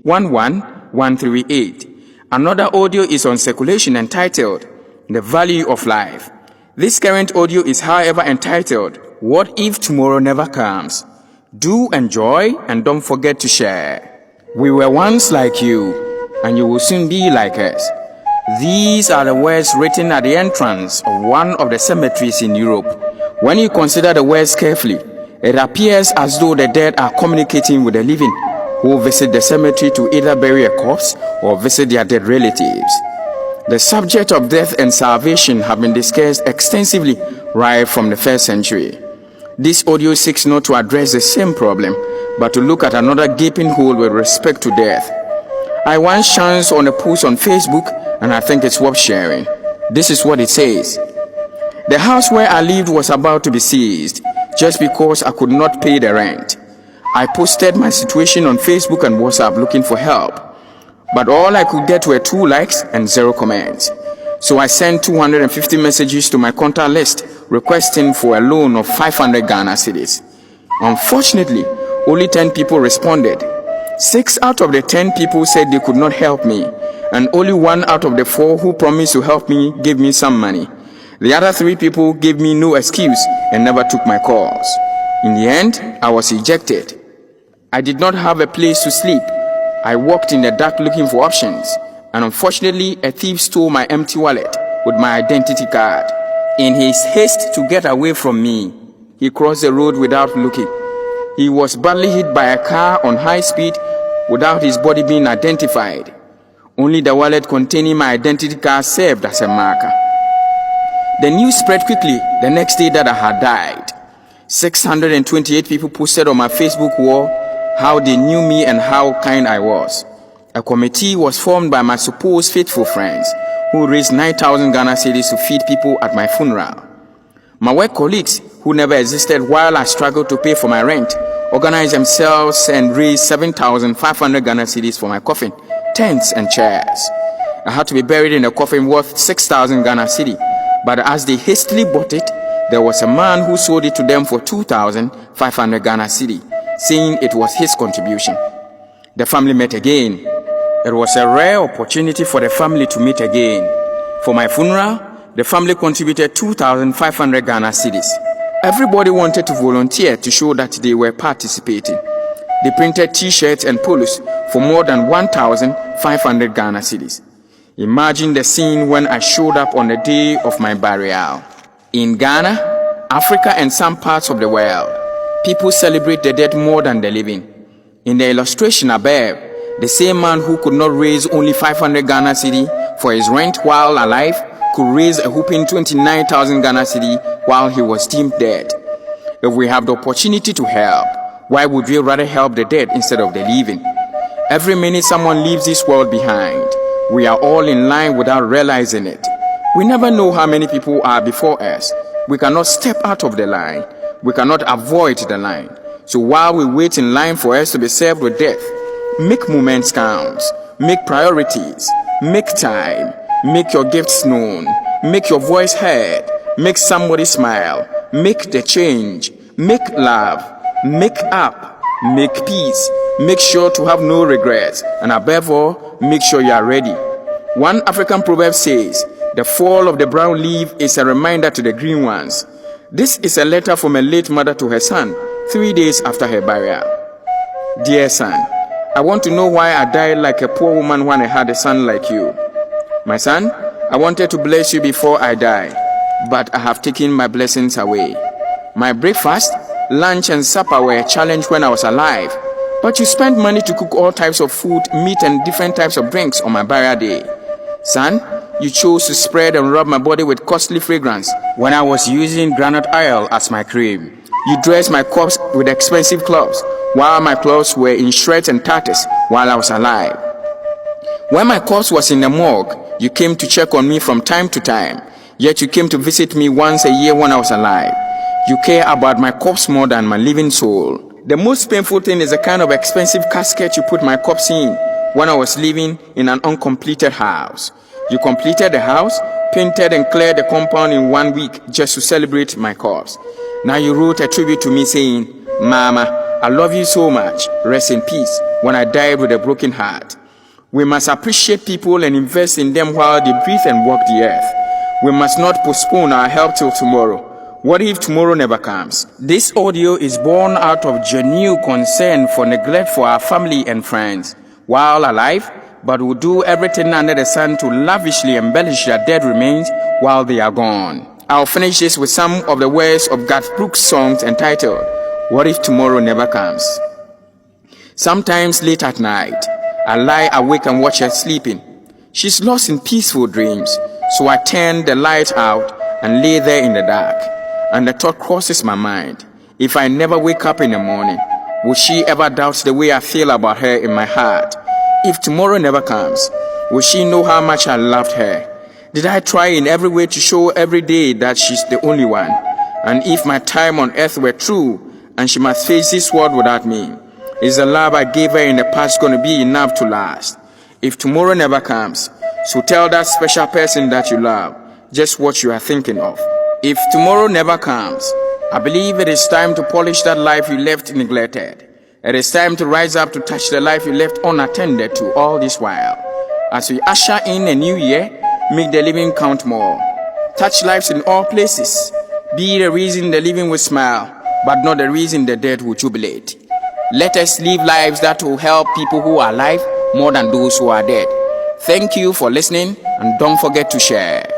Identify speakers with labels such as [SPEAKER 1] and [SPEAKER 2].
[SPEAKER 1] 11138. Another audio is on circulation entitled The Value of Life. This current audio is, however, entitled What If Tomorrow Never Comes? Do enjoy and don't forget to share. We were once like you, and you will soon be like us. These are the words written at the entrance of one of the cemeteries in Europe. When you consider the words carefully, it appears as though the dead are communicating with the living, who visit the cemetery to either bury a corpse or visit their dead relatives. The subject of death and salvation have been discussed extensively right from the first century. This audio seeks not to address the same problem, but to look at another gaping hole with respect to death. I once chanced on a post on Facebook, and I think it's worth sharing. This is what it says. The house where I lived was about to be seized just because I could not pay the rent. I posted my situation on Facebook and WhatsApp looking for help, but all I could get were 2 likes and 0 comments. So I sent 250 messages to my contact list requesting for a loan of 500 Ghana cedis. Unfortunately, only 10 people responded. 6 out of the 10 people said they could not help me, and only 1 out of the 4 who promised to help me gave me some money. The other 3 people gave me no excuse and never took my calls. In the end, I was ejected. I did not have a place to sleep. I walked in the dark looking for options, and unfortunately, a thief stole my empty wallet with my identity card. In his haste to get away from me, he crossed the road without looking. He was badly hit by a car on high speed without his body being identified. Only the wallet containing my identity card served as a marker. The news spread quickly the next day that I had died. 628 people posted on my Facebook wall how they knew me and how kind I was. A committee was formed by my supposed faithful friends who raised 9,000 Ghana cedis to feed people at my funeral. My work colleagues, who never existed while I struggled to pay for my rent, organized themselves and raised 7,500 Ghana cedis for my coffin, tents and chairs. I had to be buried in a coffin worth 6,000 Ghana cedi, but as they hastily bought it, there was a man who sold it to them for 2,500 Ghana cedi, saying it was his contribution. The family met again. It was a rare opportunity for the family to meet again. For my funeral, the family contributed 2,500 Ghana cedis. Everybody wanted to volunteer to show that they were participating. They printed t-shirts and polos for more than 1,500 Ghana cedis. Imagine the scene when I showed up on the day of my burial. In Ghana, Africa, and some parts of the world, people celebrate the dead more than the living. In the illustration above, the same man who could not raise only 500 Ghana cedi for his rent while alive could raise a whopping 29,000 Ghana cedi while he was deemed dead. If we have the opportunity to help, why would we rather help the dead instead of the living? Every minute someone leaves this world behind, we are all in line without realizing it. We never know how many people are before us. We cannot step out of the line. We cannot avoid the line. So while we wait in line for us to be served with death, make moments count, make priorities, make time, make your gifts known, make your voice heard, make somebody smile, make the change, make love, make up, make peace, make sure to have no regrets, and above all, make sure you are ready. One African proverb says, the fall of the brown leaf is a reminder to the green ones. This is a letter from a late mother to her son, 3 days after her burial. Dear son, I want to know why I died like a poor woman when I had a son like you. My son, I wanted to bless you before I die, but I have taken my blessings away. My breakfast, lunch, and supper were a challenge when I was alive, but you spent money to cook all types of food, meat, and different types of drinks on my burial day. Son, you chose to spread and rub my body with costly fragrance when I was using granite oil as my cream. You dressed my corpse with expensive clothes, while my clothes were in shreds and tatters while I was alive. When my corpse was in the morgue, you came to check on me from time to time, yet you came to visit me once a year when I was alive. You care about my corpse more than my living soul. The most painful thing is the kind of expensive casket you put my corpse in when I was living in an uncompleted house. You completed the house, painted and cleared the compound in 1 week just to celebrate my corpse. Now you wrote a tribute to me saying, Mama, I love you so much. Rest in peace. When I died with a broken heart. We must appreciate people and invest in them while they breathe and walk the earth. We must not postpone our help till tomorrow. What if tomorrow never comes? This audio is born out of genuine concern for neglect for our family and friends while alive, but will do everything under the sun to lavishly embellish their dead remains while they are gone. I'll finish this with some of the words of Garth Brooks' songs entitled, What If Tomorrow Never Comes? Sometimes late at night, I lie awake and watch her sleeping. She's lost in peaceful dreams, so I turn the light out and lay there in the dark. And the thought crosses my mind, if I never wake up in the morning, will she ever doubt the way I feel about her in my heart? If tomorrow never comes, will she know how much I loved her? Did I try in every way to show every day that she's the only one? And if my time on earth were true, and she must face this world without me, is the love I gave her in the past going to be enough to last? If tomorrow never comes, so tell that special person that you love just what you are thinking of. If tomorrow never comes, I believe it is time to polish that life you left neglected. It is time to rise up to touch the life you left unattended to all this while. As we usher in a new year, make the living count more. Touch lives in all places. Be the reason the living will smile, but not the reason the dead will jubilate. Let us live lives that will help people who are alive more than those who are dead. Thank you for listening, and don't forget to share.